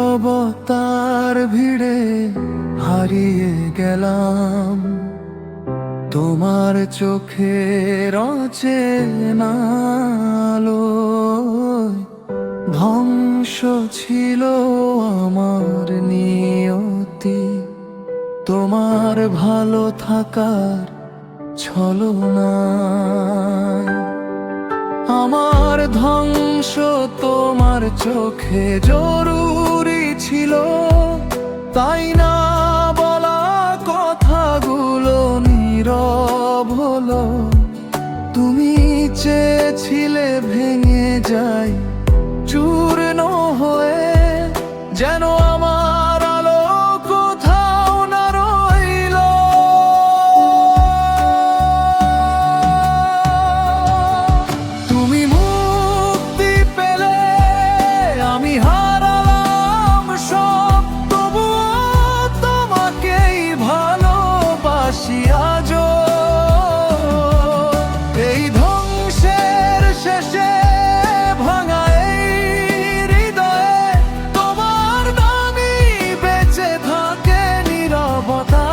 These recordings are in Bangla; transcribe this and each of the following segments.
নীরবতার ভিড়ে হারিয়ে গেলাম, তোমার চোখের অচেনা আলোয়। ধ্বংস ছিল আমার নিয়তি, তোমার ভালো থাকার ছলনায়। আমার ধ্বংস তোমার চোখে জরুরি ছিল, তাই না বলা কথাগুলো নীরব হলো। তুমি চেয়েছিলে ভেঙে যাই চূর্ণ হয়ে, যেন আমার আলো কোথাও না রইল। তুমি মুক্তি পেলে আমি হারালাম সব, তবুও তোমাকেই ভালোবাসি আজও। এই ধ্বংসের শেষে ভাঙা এই হৃদয়ে তোমার নামই বেঁচে থাকে নীরবতা।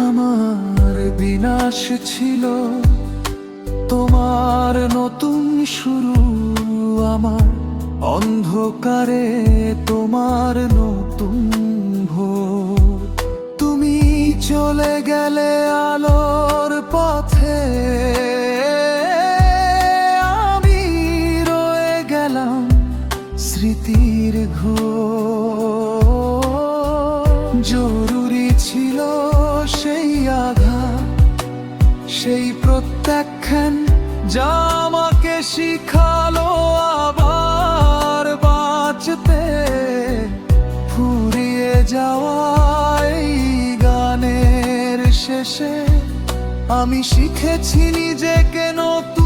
আমার বিনাশ ছিল তোমার নতুন শুরু, আমার অন্ধকারে তোমার নতুন ভোর। তুমি চলে গেলে আলোর পথে, আমি রয়ে গেলাম স্মৃতির ঘোর। জরুরি ছিল সেই আঘাত, সেই প্রত্যাখ্যান, যা আমাকে শিখালো আবার বাঁচতে। ফুরিয়ে যাওয়া এই গানের শেষে আমি শিখেছি নিজেকে নতুন